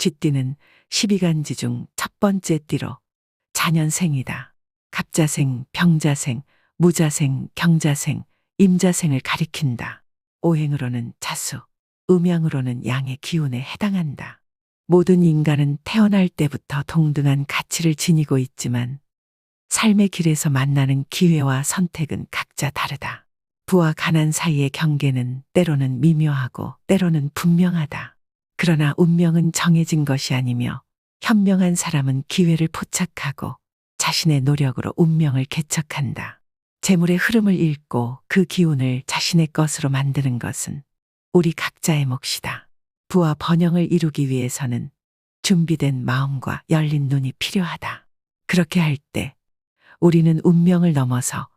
쥐띠는 12간지 중 첫 번째 띠로 자년생이다. 갑자생, 병자생, 무자생, 경자생, 임자생을 가리킨다. 오행으로는 자수, 음양으로는 양의 기운에 해당한다. 모든 인간은 태어날 때부터 동등한 가치를 지니고 있지만 삶의 길에서 만나는 기회와 선택은 각자 다르다. 부와 가난 사이의 경계는 때로는 미묘하고 때로는 분명하다. 그러나 운명은 정해진 것이 아니며 현명한 사람은 기회를 포착하고 자신의 노력으로 운명을 개척한다. 재물의 흐름을 읽고 그 기운을 자신의 것으로 만드는 것은 우리 각자의 몫이다. 부와 번영을 이루기 위해서는 준비된 마음과 열린 눈이 필요하다. 그렇게 할 때 우리는 운명을 넘어서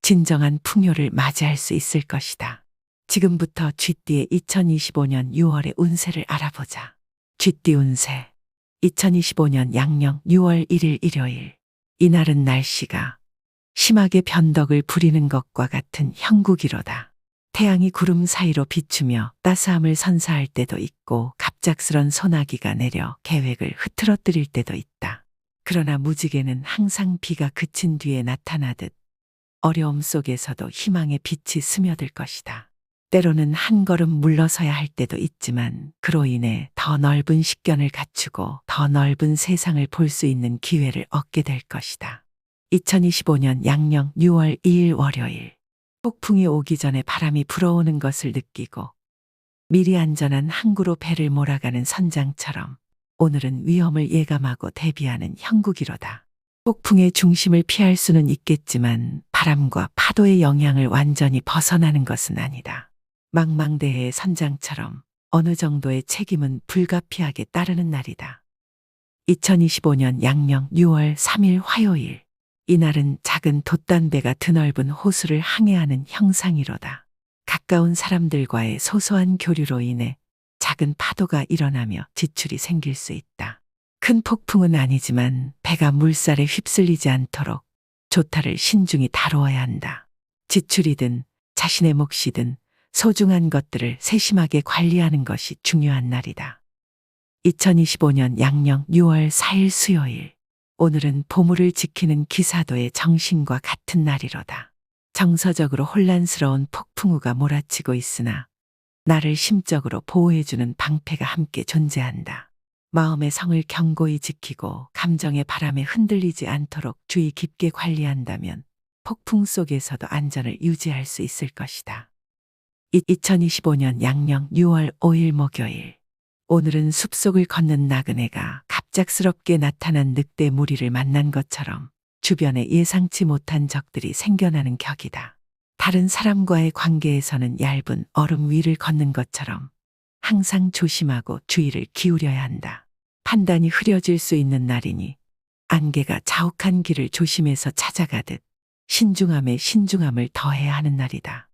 진정한 풍요를 맞이할 수 있을 것이다. 지금부터 쥐띠의 2025년 6월의 운세를 알아보자. 쥐띠 운세. 2025년 양력 6월 1일 일요일. 이날은 날씨가 심하게 변덕을 부리는 것과 같은 형국이로다. 태양이 구름 사이로 비추며 따스함을 선사할 때도 있고 갑작스런 소나기가 내려 계획을 흐트러뜨릴 때도 있다. 그러나 무지개는 항상 비가 그친 뒤에 나타나듯 어려움 속에서도 희망의 빛이 스며들 것이다. 때로는 한 걸음 물러서야 할 때도 있지만 그로 인해 더 넓은 식견을 갖추고 더 넓은 세상을 볼 수 있는 기회를 얻게 될 것이다. 2025년 양력 6월 2일 월요일. 폭풍이 오기 전에 바람이 불어오는 것을 느끼고 미리 안전한 항구로 배를 몰아가는 선장처럼 오늘은 위험을 예감하고 대비하는 형국이로다. 폭풍의 중심을 피할 수는 있겠지만 바람과 파도의 영향을 완전히 벗어나는 것은 아니다. 망망대해의 선장처럼 어느 정도의 책임은 불가피하게 따르는 날이다. 2025년 양력 6월 3일 화요일. 이날은 작은 돛단배가 드넓은 호수를 항해하는 형상이로다. 가까운 사람들과의 소소한 교류로 인해 작은 파도가 일어나며 지출이 생길 수 있다. 큰 폭풍은 아니지만 배가 물살에 휩쓸리지 않도록 조타를 신중히 다루어야 한다. 지출이든 자신의 몫이든 소중한 것들을 세심하게 관리하는 것이 중요한 날이다. 2025년 양력 6월 4일 수요일. 오늘은 보물을 지키는 기사도의 정신과 같은 날이로다. 정서적으로 혼란스러운 폭풍우가 몰아치고 있으나 나를 심적으로 보호해주는 방패가 함께 존재한다. 마음의 성을 견고히 지키고 감정의 바람에 흔들리지 않도록 주의 깊게 관리한다면 폭풍 속에서도 안전을 유지할 수 있을 것이다. 2025년 양력 6월 5일 목요일. 오늘은 숲속을 걷는 나그네가 갑작스럽게 나타난 늑대 무리를 만난 것처럼 주변에 예상치 못한 적들이 생겨나는 격이다. 다른 사람과의 관계에서는 얇은 얼음 위를 걷는 것처럼 항상 조심하고 주의를 기울여야 한다. 판단이 흐려질 수 있는 날이니 안개가 자욱한 길을 조심해서 찾아가듯 신중함에 신중함을 더해야 하는 날이다.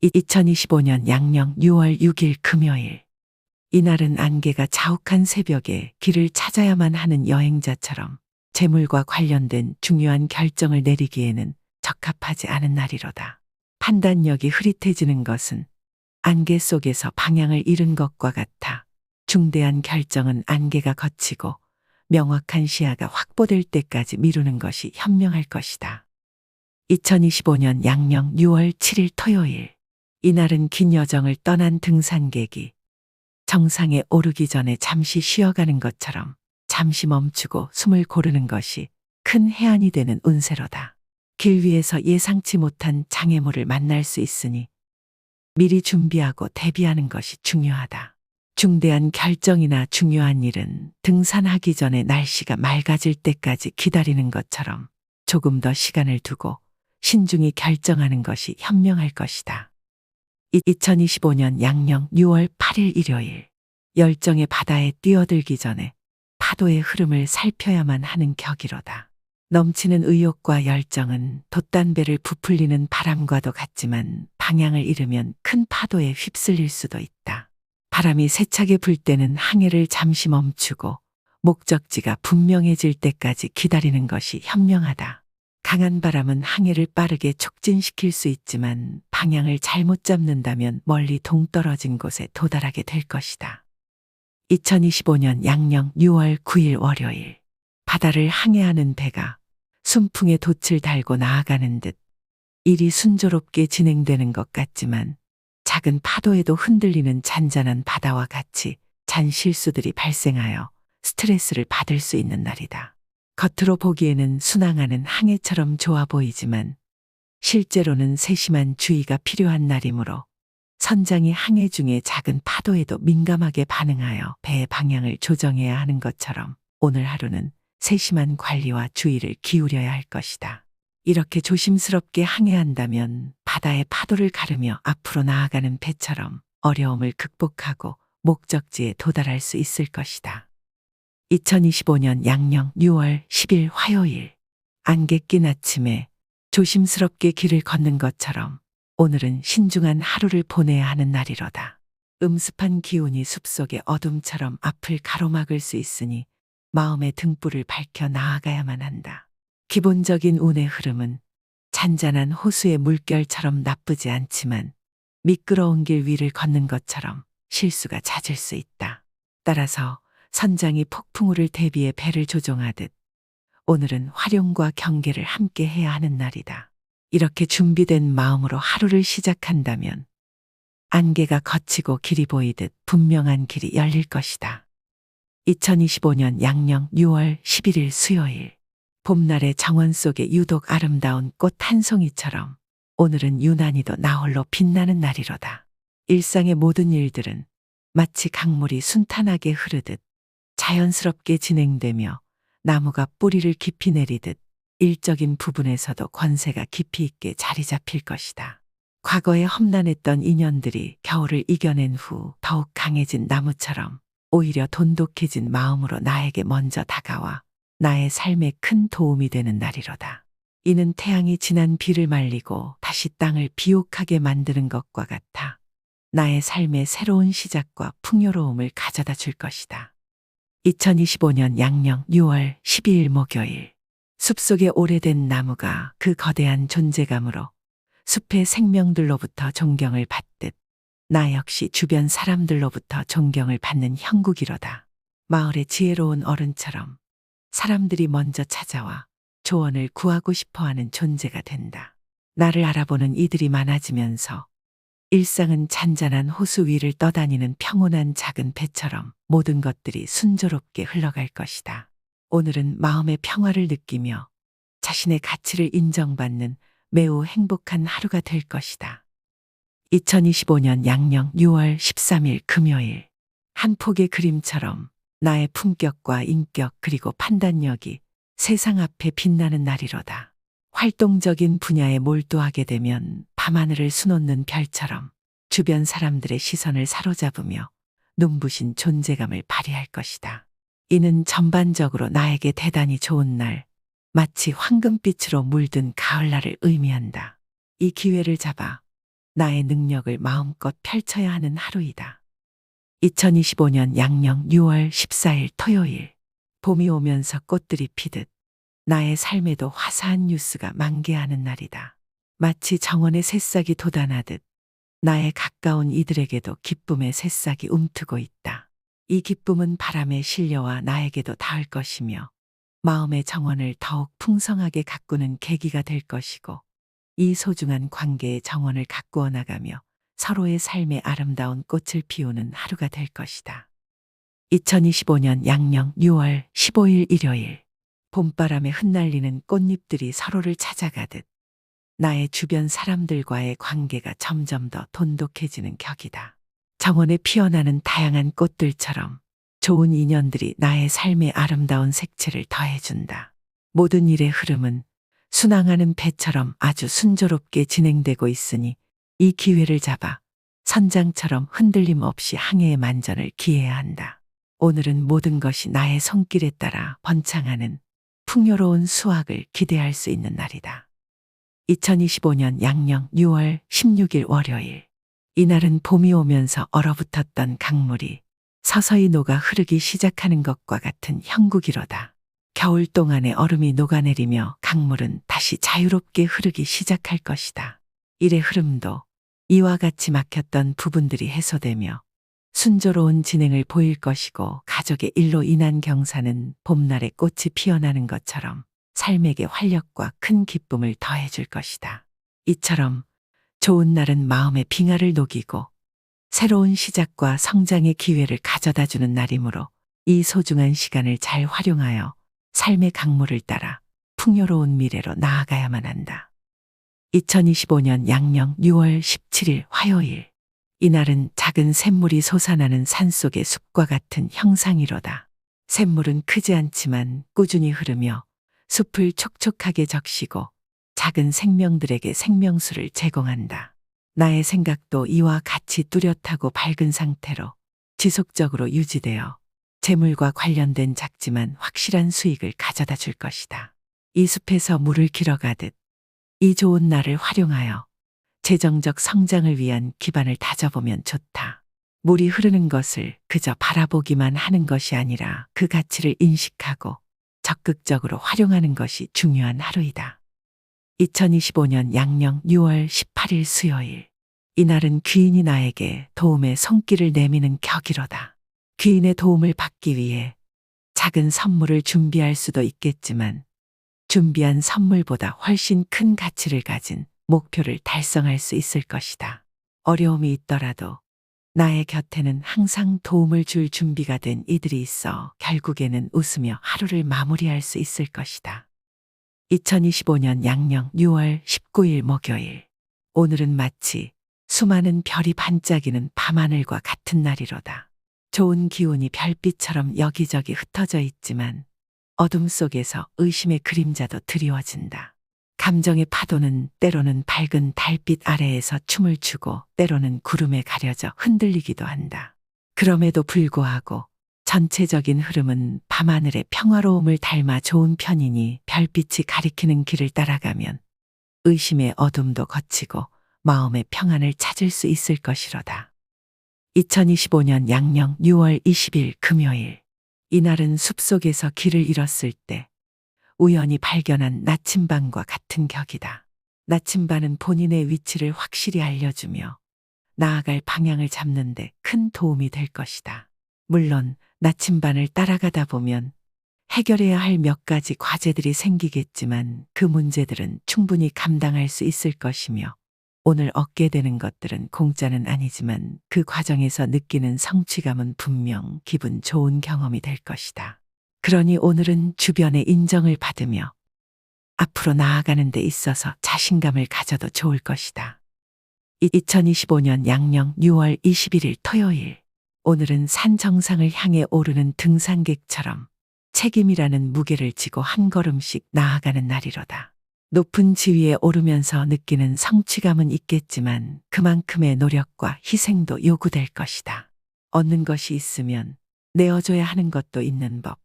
2025년 양력 6월 6일 금요일. 이날은 안개가 자욱한 새벽에 길을 찾아야만 하는 여행자처럼 재물과 관련된 중요한 결정을 내리기에는 적합하지 않은 날이로다. 판단력이 흐릿해지는 것은 안개 속에서 방향을 잃은 것과 같아 중대한 결정은 안개가 걷히고 명확한 시야가 확보될 때까지 미루는 것이 현명할 것이다. 2025년 양력 6월 7일 토요일. 이날은 긴 여정을 떠난 등산객이 정상에 오르기 전에 잠시 쉬어가는 것처럼 잠시 멈추고 숨을 고르는 것이 큰 해안이 되는 운세로다. 길 위에서 예상치 못한 장애물을 만날 수 있으니 미리 준비하고 대비하는 것이 중요하다. 중대한 결정이나 중요한 일은 등산하기 전에 날씨가 맑아질 때까지 기다리는 것처럼 조금 더 시간을 두고 신중히 결정하는 것이 현명할 것이다. 2025년 양력 6월 8일 일요일. 열정의 바다에 뛰어들기 전에 파도의 흐름을 살펴야만 하는 격이로다. 넘치는 의욕과 열정은 돛단배를 부풀리는 바람과도 같지만 방향을 잃으면 큰 파도에 휩쓸릴 수도 있다. 바람이 세차게 불 때는 항해를 잠시 멈추고 목적지가 분명해질 때까지 기다리는 것이 현명하다. 강한 바람은 항해를 빠르게 촉진시킬 수 있지만 방향을 잘못 잡는다면 멀리 동떨어진 곳에 도달하게 될 것이다. 2025년 양력 6월 9일 월요일. 바다를 항해하는 배가 순풍에 돛을 달고 나아가는 듯 일이 순조롭게 진행되는 것 같지만 작은 파도에도 흔들리는 잔잔한 바다와 같이 잔 실수들이 발생하여 스트레스를 받을 수 있는 날이다. 겉으로 보기에는 순항하는 항해처럼 좋아 보이지만 실제로는 세심한 주의가 필요한 날이므로 선장이 항해 중에 작은 파도에도 민감하게 반응하여 배의 방향을 조정해야 하는 것처럼 오늘 하루는 세심한 관리와 주의를 기울여야 할 것이다. 이렇게 조심스럽게 항해한다면 바다의 파도를 가르며 앞으로 나아가는 배처럼 어려움을 극복하고 목적지에 도달할 수 있을 것이다. 2025년 양력 6월 10일 화요일. 안개 낀 아침에 조심스럽게 길을 걷는 것처럼 오늘은 신중한 하루를 보내야 하는 날이로다. 음습한 기운이 숲속의 어둠처럼 앞을 가로막을 수 있으니 마음의 등불을 밝혀 나아가야만 한다. 기본적인 운의 흐름은 잔잔한 호수의 물결처럼 나쁘지 않지만 미끄러운 길 위를 걷는 것처럼 실수가 잦을 수 있다. 따라서 선장이 폭풍우를 대비해 배를 조종하듯 오늘은 활용과 경계를 함께 해야 하는 날이다. 이렇게 준비된 마음으로 하루를 시작한다면 안개가 걷히고 길이 보이듯 분명한 길이 열릴 것이다. 2025년 양력 6월 11일 수요일. 봄날의 정원 속에 유독 아름다운 꽃 한 송이처럼 오늘은 유난히도 나홀로 빛나는 날이로다. 일상의 모든 일들은 마치 강물이 순탄하게 흐르듯 자연스럽게 진행되며 나무가 뿌리를 깊이 내리듯 일적인 부분에서도 권세가 깊이 있게 자리 잡힐 것이다. 과거에 험난했던 인연들이 겨울을 이겨낸 후 더욱 강해진 나무처럼 오히려 돈독해진 마음으로 나에게 먼저 다가와 나의 삶에 큰 도움이 되는 날이로다. 이는 태양이 지난 비를 말리고 다시 땅을 비옥하게 만드는 것과 같아 나의 삶에 새로운 시작과 풍요로움을 가져다 줄 것이다. 2025년 양력 6월 12일 목요일. 숲속의 오래된 나무가 그 거대한 존재감으로 숲의 생명들로부터 존경을 받듯 나 역시 주변 사람들로부터 존경을 받는 형국이로다. 마을의 지혜로운 어른처럼 사람들이 먼저 찾아와 조언을 구하고 싶어하는 존재가 된다. 나를 알아보는 이들이 많아지면서 일상은 잔잔한 호수 위를 떠다니는 평온한 작은 배처럼 모든 것들이 순조롭게 흘러갈 것이다. 오늘은 마음의 평화를 느끼며 자신의 가치를 인정받는 매우 행복한 하루가 될 것이다. 2025년 양력 6월 13일 금요일. 한 폭의 그림처럼 나의 품격과 인격 그리고 판단력이 세상 앞에 빛나는 날이로다. 활동적인 분야에 몰두하게 되면 밤하늘을 수놓는 별처럼 주변 사람들의 시선을 사로잡으며 눈부신 존재감을 발휘할 것이다. 이는 전반적으로 나에게 대단히 좋은 날, 마치 황금빛으로 물든 가을날을 의미한다. 이 기회를 잡아 나의 능력을 마음껏 펼쳐야 하는 하루이다. 2025년 양력 6월 14일 토요일. 봄이 오면서 꽃들이 피듯 나의 삶에도 화사한 뉴스가 만개하는 날이다. 마치 정원의 새싹이 돋아나듯 나의 가까운 이들에게도 기쁨의 새싹이 움트고 있다. 이 기쁨은 바람에 실려와 나에게도 닿을 것이며 마음의 정원을 더욱 풍성하게 가꾸는 계기가 될 것이고 이 소중한 관계의 정원을 가꾸어 나가며 서로의 삶의 아름다운 꽃을 피우는 하루가 될 것이다. 2025년 양력 6월 15일 일요일. 봄바람에 흩날리는 꽃잎들이 서로를 찾아가듯 나의 주변 사람들과의 관계가 점점 더 돈독해지는 격이다. 정원에 피어나는 다양한 꽃들처럼 좋은 인연들이 나의 삶의 아름다운 색채를 더해준다. 모든 일의 흐름은 순항하는 배처럼 아주 순조롭게 진행되고 있으니 이 기회를 잡아 선장처럼 흔들림 없이 항해의 만전을 기해야 한다. 오늘은 모든 것이 나의 손길에 따라 번창하는 풍요로운 수확을 기대할 수 있는 날이다. 2025년 양력 6월 16일 월요일. 이날은 봄이 오면서 얼어붙었던 강물이 서서히 녹아 흐르기 시작하는 것과 같은 형국이로다. 겨울 동안의 얼음이 녹아내리며 강물은 다시 자유롭게 흐르기 시작할 것이다. 일의 흐름도 이와 같이 막혔던 부분들이 해소되며 순조로운 진행을 보일 것이고 가족의 일로 인한 경사는 봄날에 꽃이 피어나는 것처럼 삶에게 활력과 큰 기쁨을 더해줄 것이다. 이처럼 좋은 날은 마음의 빙하를 녹이고 새로운 시작과 성장의 기회를 가져다주는 날이므로 이 소중한 시간을 잘 활용하여 삶의 강물을 따라 풍요로운 미래로 나아가야만 한다. 2025년 양력 6월 17일 화요일. 이날은 작은 샘물이 솟아나는 산속의 숲과 같은 형상이로다. 샘물은 크지 않지만 꾸준히 흐르며 숲을 촉촉하게 적시고 작은 생명들에게 생명수를 제공한다. 나의 생각도 이와 같이 뚜렷하고 밝은 상태로 지속적으로 유지되어 재물과 관련된 작지만 확실한 수익을 가져다 줄 것이다. 이 숲에서 물을 길어가듯 이 좋은 날을 활용하여 재정적 성장을 위한 기반을 다져보면 좋다. 물이 흐르는 것을 그저 바라보기만 하는 것이 아니라 그 가치를 인식하고 적극적으로 활용하는 것이 중요한 하루이다. 2025년 양력 6월 18일 수요일. 이날은 귀인이 나에게 도움의 손길을 내미는 격이로다. 귀인의 도움을 받기 위해 작은 선물을 준비할 수도 있겠지만 준비한 선물보다 훨씬 큰 가치를 가진 목표를 달성할 수 있을 것이다. 어려움이 있더라도 나의 곁에는 항상 도움을 줄 준비가 된 이들이 있어 결국에는 웃으며 하루를 마무리할 수 있을 것이다. 2025년 양력 6월 19일 목요일. 오늘은 마치 수많은 별이 반짝이는 밤하늘과 같은 날이로다. 좋은 기운이 별빛처럼 여기저기 흩어져 있지만 어둠 속에서 의심의 그림자도 드리워진다. 감정의 파도는 때로는 밝은 달빛 아래에서 춤을 추고 때로는 구름에 가려져 흔들리기도 한다. 그럼에도 불구하고 전체적인 흐름은 밤하늘의 평화로움을 닮아 좋은 편이니 별빛이 가리키는 길을 따라가면 의심의 어둠도 거치고 마음의 평안을 찾을 수 있을 것이로다. 2025년 양력 6월 20일 금요일. 이날은 숲속에서 길을 잃었을 때 우연히 발견한 나침반과 같은 격이다. 나침반은 본인의 위치를 확실히 알려주며 나아갈 방향을 잡는 데 큰 도움이 될 것이다. 물론 나침반을 따라가다 보면 해결해야 할 몇 가지 과제들이 생기겠지만 그 문제들은 충분히 감당할 수 있을 것이며 오늘 얻게 되는 것들은 공짜는 아니지만 그 과정에서 느끼는 성취감은 분명 기분 좋은 경험이 될 것이다. 그러니 오늘은 주변의 인정을 받으며 앞으로 나아가는 데 있어서 자신감을 가져도 좋을 것이다. 2025년 양력 6월 21일 토요일. 오늘은 산 정상을 향해 오르는 등산객처럼 책임이라는 무게를 지고 한 걸음씩 나아가는 날이로다. 높은 지위에 오르면서 느끼는 성취감은 있겠지만 그만큼의 노력과 희생도 요구될 것이다. 얻는 것이 있으면 내어줘야 하는 것도 있는 법.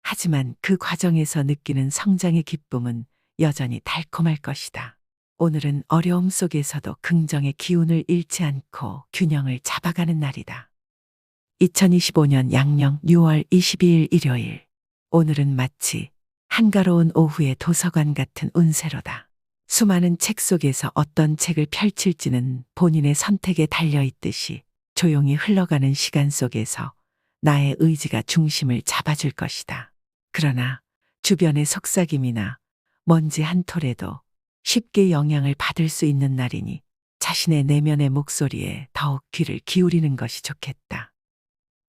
하지만 그 과정에서 느끼는 성장의 기쁨은 여전히 달콤할 것이다. 오늘은 어려움 속에서도 긍정의 기운을 잃지 않고 균형을 잡아가는 날이다. 2025년 양력 6월 22일 일요일. 오늘은 마치 한가로운 오후의 도서관 같은 운세로다. 수많은 책 속에서 어떤 책을 펼칠지는 본인의 선택에 달려 있듯이 조용히 흘러가는 시간 속에서 나의 의지가 중심을 잡아줄 것이다. 그러나 주변의 속삭임이나 먼지 한 톨에도 쉽게 영향을 받을 수 있는 날이니 자신의 내면의 목소리에 더욱 귀를 기울이는 것이 좋겠다.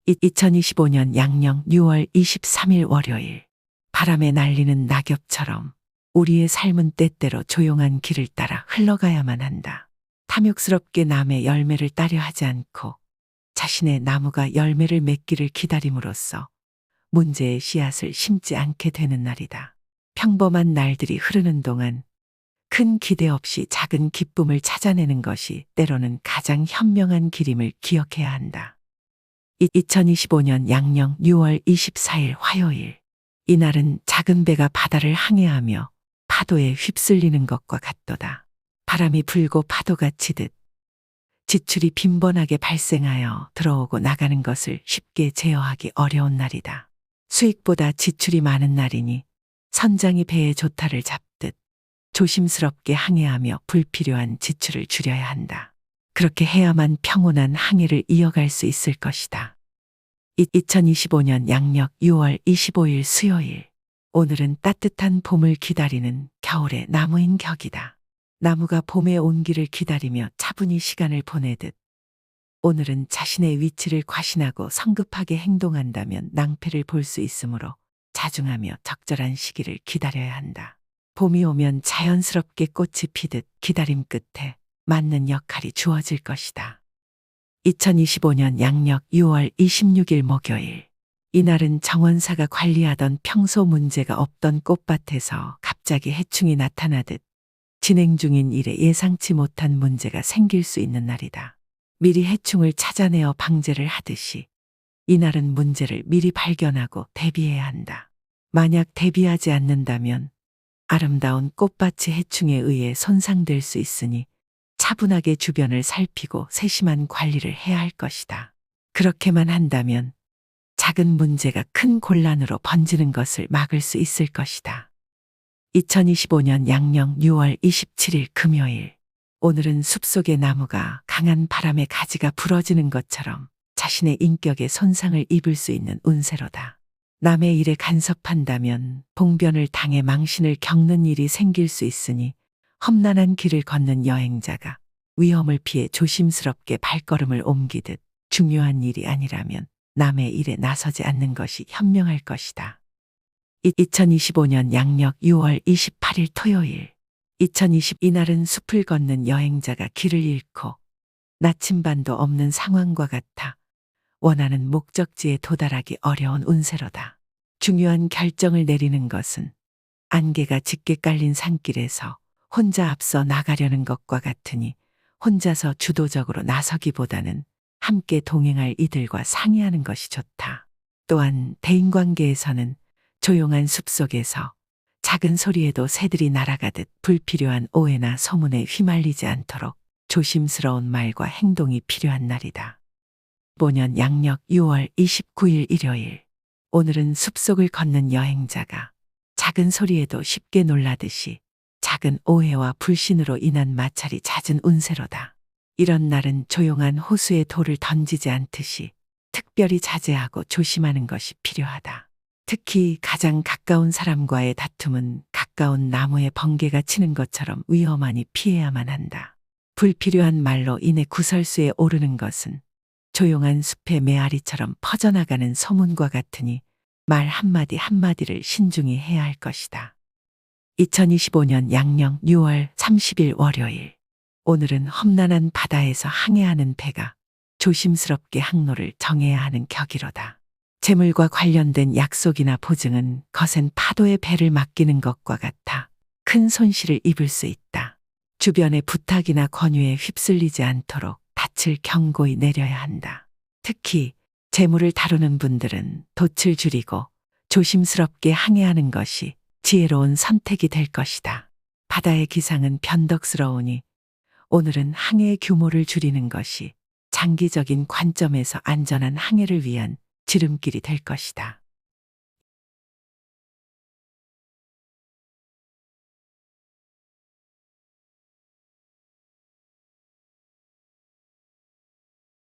2025년 양력 6월 23일 월요일. 바람에 날리는 낙엽처럼 우리의 삶은 때때로 조용한 길을 따라 흘러가야만 한다. 탐욕스럽게 남의 열매를 따려 하지 않고 자신의 나무가 열매를 맺기를 기다림으로써 문제의 씨앗을 심지 않게 되는 날이다. 평범한 날들이 흐르는 동안 큰 기대 없이 작은 기쁨을 찾아내는 것이 때로는 가장 현명한 길임을 기억해야 한다. 2025년 양력 6월 24일 화요일. 이날은 작은 배가 바다를 항해하며 파도에 휩쓸리는 것과 같도다. 바람이 불고 파도가 치듯 지출이 빈번하게 발생하여 들어오고 나가는 것을 쉽게 제어하기 어려운 날이다. 수익보다 지출이 많은 날이니 선장이 배의 조타를 잡듯 조심스럽게 항해하며 불필요한 지출을 줄여야 한다. 그렇게 해야만 평온한 항해를 이어갈 수 있을 것이다. 2025년 양력 6월 25일 수요일. 오늘은 따뜻한 봄을 기다리는 겨울의 나무인 격이다. 나무가 봄의 온기를 기다리며 차분히 시간을 보내듯 오늘은 자신의 위치를 과신하고 성급하게 행동한다면 낭패를 볼 수 있으므로 자중하며 적절한 시기를 기다려야 한다. 봄이 오면 자연스럽게 꽃이 피듯 기다림 끝에 맞는 역할이 주어질 것이다. 2025년 양력 6월 26일 목요일. 이날은 정원사가 관리하던 평소 문제가 없던 꽃밭에서 갑자기 해충이 나타나듯 진행 중인 일에 예상치 못한 문제가 생길 수 있는 날이다. 미리 해충을 찾아내어 방제를 하듯이 이날은 문제를 미리 발견하고 대비해야 한다. 만약 대비하지 않는다면 아름다운 꽃밭이 해충에 의해 손상될 수 있으니 차분하게 주변을 살피고 세심한 관리를 해야 할 것이다. 그렇게만 한다면 작은 문제가 큰 곤란으로 번지는 것을 막을 수 있을 것이다. 2025년 양력 6월 27일 금요일. 오늘은 숲속의 나무가 강한 바람에 가지가 부러지는 것처럼 자신의 인격에 손상을 입을 수 있는 운세로다. 남의 일에 간섭한다면 봉변을 당해 망신을 겪는 일이 생길 수 있으니 험난한 길을 걷는 여행자가 위험을 피해 조심스럽게 발걸음을 옮기듯 중요한 일이 아니라면 남의 일에 나서지 않는 것이 현명할 것이다. 2025년 양력 6월 28일 토요일. 이날은 숲을 걷는 여행자가 길을 잃고 나침반도 없는 상황과 같아 원하는 목적지에 도달하기 어려운 운세로다. 중요한 결정을 내리는 것은 안개가 짙게 깔린 산길에서 혼자 앞서 나가려는 것과 같으니 혼자서 주도적으로 나서기보다는 함께 동행할 이들과 상의하는 것이 좋다. 또한 대인관계에서는 조용한 숲속에서 작은 소리에도 새들이 날아가듯 불필요한 오해나 소문에 휘말리지 않도록 조심스러운 말과 행동이 필요한 날이다. 2025년 양력 6월 29일 일요일. 오늘은 숲속을 걷는 여행자가 작은 소리에도 쉽게 놀라듯이 작은 오해와 불신으로 인한 마찰이 잦은 운세로다. 이런 날은 조용한 호수에 돌을 던지지 않듯이 특별히 자제하고 조심하는 것이 필요하다. 특히 가장 가까운 사람과의 다툼은 가까운 나무에 번개가 치는 것처럼 위험하니 피해야만 한다. 불필요한 말로 인해 구설수에 오르는 것은 조용한 숲의 메아리처럼 퍼져나가는 소문과 같으니 말 한마디 한마디를 신중히 해야 할 것이다. 2025년 양력 6월 30일 월요일. 오늘은 험난한 바다에서 항해하는 배가 조심스럽게 항로를 정해야 하는 격이로다. 재물과 관련된 약속이나 보증은 거센 파도의 배를 맡기는 것과 같아 큰 손실을 입을 수 있다. 주변의 부탁이나 권유에 휩쓸리지 않도록 닻을 경고히 내려야 한다. 특히 재물을 다루는 분들은 돛을 줄이고 조심스럽게 항해하는 것이 지혜로운 선택이 될 것이다. 바다의 기상은 변덕스러우니 오늘은 항해의 규모를 줄이는 것이 장기적인 관점에서 안전한 항해를 위한 지름길이 될 것이다.